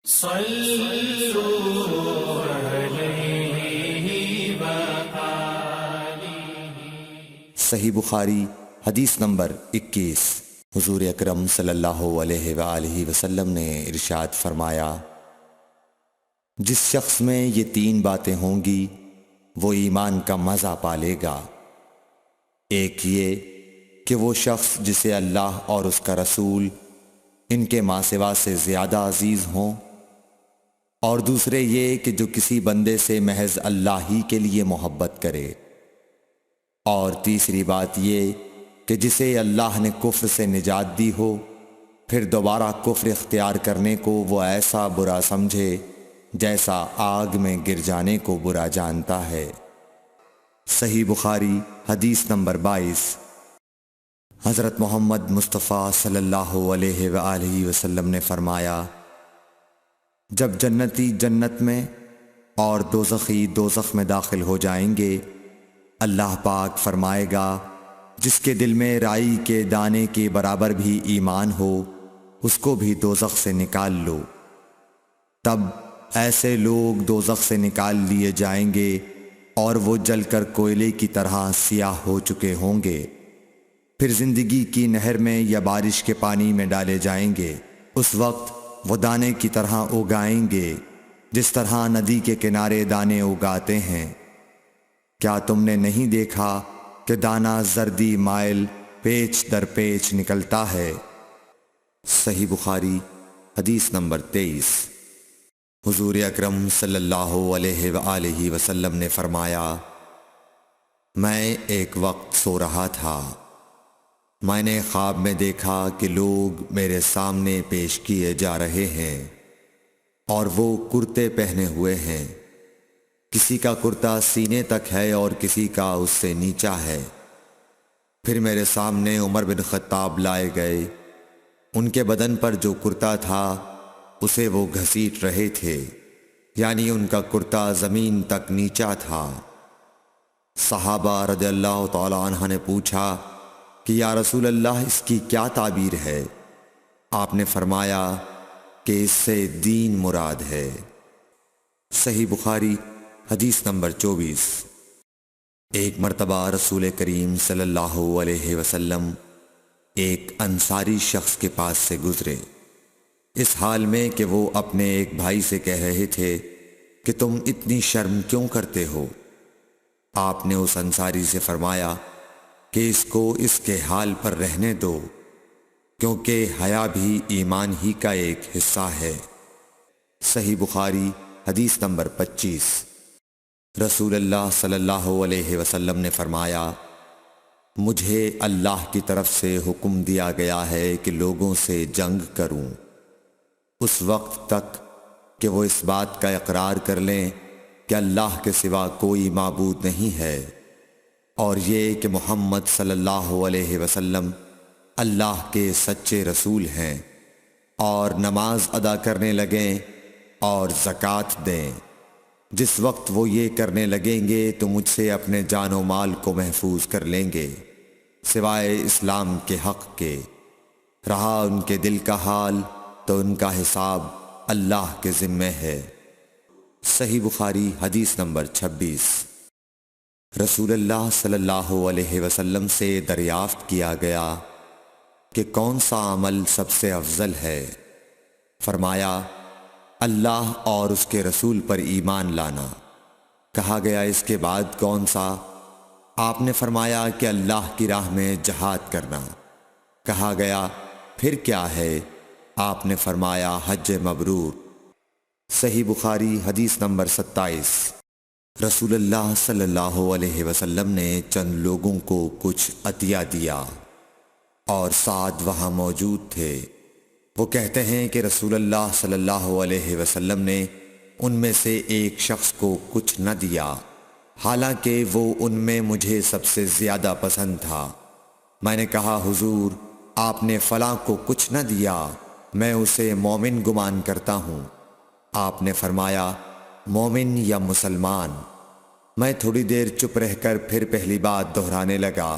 صلوا علیہ صحیح بخاری حدیث نمبر 21۔ حضور اکرم صلی اللہ علیہ وآلہ وسلم نے ارشاد فرمایا، جس شخص میں یہ 3 باتیں ہوں گی وہ ایمان کا مزہ پالے گا۔ ایک یہ کہ وہ شخص جسے اللہ اور اس کا رسول ان کے ماں سوا سے زیادہ عزیز ہوں، اور دوسرے یہ کہ جو کسی بندے سے محض اللہ ہی کے لیے محبت کرے، اور تیسری بات یہ کہ جسے اللہ نے کفر سے نجات دی ہو پھر دوبارہ کفر اختیار کرنے کو وہ ایسا برا سمجھے جیسا آگ میں گر جانے کو برا جانتا ہے۔ صحیح بخاری حدیث نمبر 22۔ حضرت محمد مصطفیٰ صلی اللہ علیہ وآلہ وسلم نے فرمایا، جب جنتی جنت میں اور دوزخی دوزخ میں داخل ہو جائیں گے، اللہ پاک فرمائے گا، جس کے دل میں رائی کے دانے کے برابر بھی ایمان ہو اس کو بھی دوزخ سے نکال لو۔ تب ایسے لوگ دوزخ سے نکال لیے جائیں گے اور وہ جل کر کوئلے کی طرح سیاہ ہو چکے ہوں گے، پھر زندگی کی نہر میں یا بارش کے پانی میں ڈالے جائیں گے۔ اس وقت وہ دانے کی طرح اگائیں گے جس طرح ندی کے کنارے دانے اگاتے ہیں۔ کیا تم نے نہیں دیکھا کہ دانہ زردی مائل پیچ در پیچ نکلتا ہے؟ صحیح بخاری حدیث نمبر 23۔ حضور اکرم صلی اللہ علیہ وآلہ وسلم نے فرمایا، میں ایک وقت سو رہا تھا، میں نے خواب میں دیکھا کہ لوگ میرے سامنے پیش کیے جا رہے ہیں اور وہ کرتے پہنے ہوئے ہیں، کسی کا کرتا سینے تک ہے اور کسی کا اس سے نیچا ہے۔ پھر میرے سامنے عمر بن خطاب لائے گئے، ان کے بدن پر جو کرتا تھا اسے وہ گھسیٹ رہے تھے، یعنی ان کا کرتا زمین تک نیچا تھا۔ صحابہ رضی اللہ تعالی عنہ نے پوچھا کہ یا رسول اللہ اس کی کیا تعبیر ہے؟ آپ نے فرمایا کہ اس سے دین مراد ہے۔ صحیح بخاری حدیث نمبر 24۔ ایک مرتبہ رسول کریم صلی اللہ علیہ وسلم ایک انصاری شخص کے پاس سے گزرے، اس حال میں کہ وہ اپنے ایک بھائی سے کہہ رہے تھے کہ تم اتنی شرم کیوں کرتے ہو؟ آپ نے اس انصاری سے فرمایا کہ اس کو اس کے حال پر رہنے دو، کیونکہ حیا بھی ایمان ہی کا ایک حصہ ہے۔ صحیح بخاری حدیث نمبر 25۔ رسول اللہ صلی اللہ علیہ وسلم نے فرمایا، مجھے اللہ کی طرف سے حکم دیا گیا ہے کہ لوگوں سے جنگ کروں اس وقت تک کہ وہ اس بات کا اقرار کر لیں کہ اللہ کے سوا کوئی معبود نہیں ہے، اور یہ کہ محمد صلی اللہ علیہ وسلم اللہ کے سچے رسول ہیں، اور نماز ادا کرنے لگیں اور زکوٰۃ دیں۔ جس وقت وہ یہ کرنے لگیں گے تو مجھ سے اپنے جان و مال کو محفوظ کر لیں گے سوائے اسلام کے حق کے۔ رہا ان کے دل کا حال تو ان کا حساب اللہ کے ذمہ ہے۔ صحیح بخاری حدیث نمبر 26۔ رسول اللہ صلی اللہ علیہ وسلم سے دریافت کیا گیا کہ کون سا عمل سب سے افضل ہے؟ فرمایا، اللہ اور اس کے رسول پر ایمان لانا۔ کہا گیا اس کے بعد کون سا؟ آپ نے فرمایا کہ اللہ کی راہ میں جہاد کرنا۔ کہا گیا پھر کیا ہے؟ آپ نے فرمایا حج مبرور۔ صحیح بخاری حدیث نمبر 27۔ رسول اللہ صلی اللہ علیہ وسلم نے چند لوگوں کو کچھ عطیہ دیا اور سعد وہاں موجود تھے۔ وہ کہتے ہیں کہ رسول اللہ صلی اللہ علیہ وسلم نے ان میں سے ایک شخص کو کچھ نہ دیا، حالانکہ وہ ان میں مجھے سب سے زیادہ پسند تھا۔ میں نے کہا حضور، آپ نے فلاں کو کچھ نہ دیا، میں اسے مومن گمان کرتا ہوں۔ آپ نے فرمایا مومن یا مسلمان؟ میں تھوڑی دیر چپ رہ کر پھر پہلی بات دہرانے لگا۔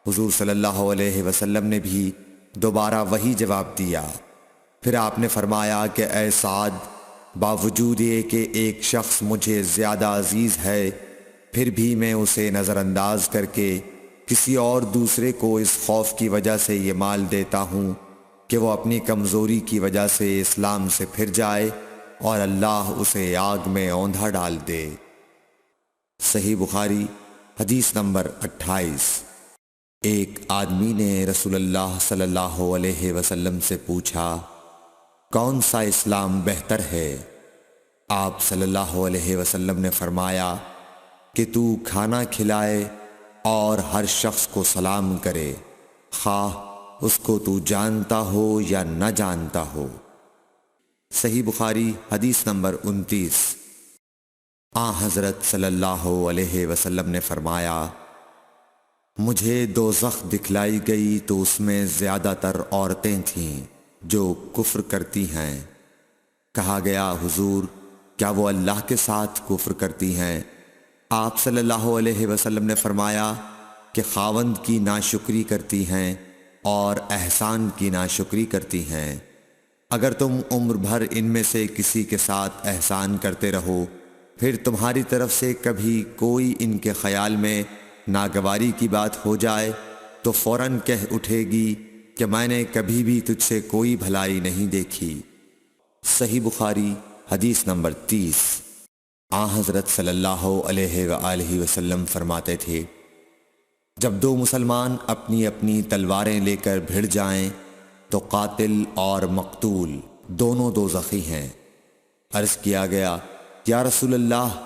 حضور صلی اللہ علیہ وسلم نے بھی دوبارہ وہی جواب دیا۔ پھر آپ نے فرمایا کہ اے سعد، باوجود یہ کہ ایک شخص مجھے زیادہ عزیز ہے، پھر بھی میں اسے نظر انداز کر کے کسی اور دوسرے کو اس خوف کی وجہ سے یہ مال دیتا ہوں کہ وہ اپنی کمزوری کی وجہ سے اسلام سے پھر جائے اور اللہ اسے آگ میں اوندھا ڈال دے۔ صحیح بخاری حدیث نمبر 28۔ ایک آدمی نے رسول اللہ صلی اللہ علیہ وسلم سے پوچھا، کون سا اسلام بہتر ہے؟ آپ صلی اللہ علیہ وسلم نے فرمایا کہ تو کھانا کھلائے اور ہر شخص کو سلام کرے، خواہ اس کو تو جانتا ہو یا نہ جانتا ہو۔ صحیح بخاری حدیث نمبر 29۔ حضرت صلی اللہ علیہ وسلم نے فرمایا، مجھے دوزخ دکھلائی گئی تو اس میں زیادہ تر عورتیں تھیں جو کفر کرتی ہیں۔ کہا گیا، حضور کیا وہ اللہ کے ساتھ کفر کرتی ہیں؟ آپ صلی اللہ علیہ وسلم نے فرمایا کہ خاوند کی ناشکری کرتی ہیں اور احسان کی ناشکری کرتی ہیں۔ اگر تم عمر بھر ان میں سے کسی کے ساتھ احسان کرتے رہو، پھر تمہاری طرف سے کبھی کوئی ان کے خیال میں ناگواری کی بات ہو جائے تو فوراً کہہ اٹھے گی کہ میں نے کبھی بھی تجھ سے کوئی بھلائی نہیں دیکھی۔ صحیح بخاری حدیث نمبر 30۔ حضرت صلی اللہ علیہ وآلہ وسلم فرماتے تھے، جب دو مسلمان اپنی اپنی تلواریں لے کر بھڑ جائیں تو قاتل اور مقتول دونوں دوزخی ہیں۔ عرض کیا گیا، یا رسول اللہ،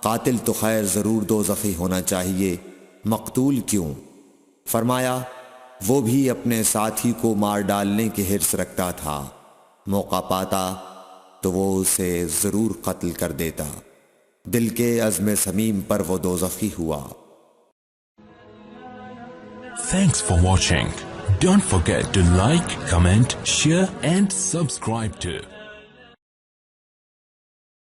قاتل تو خیر ضرور دوزخی ہونا چاہیے، مقتول کیوں؟ فرمایا، وہ بھی اپنے ساتھی کو مار ڈالنے کی حرص رکھتا تھا، موقع پاتا تو وہ اسے ضرور قتل کر دیتا، دل کے عزم صمیم پر وہ دوزخی ہوا۔ Thanks for watching. Don't forget to like, comment, share and subscribe to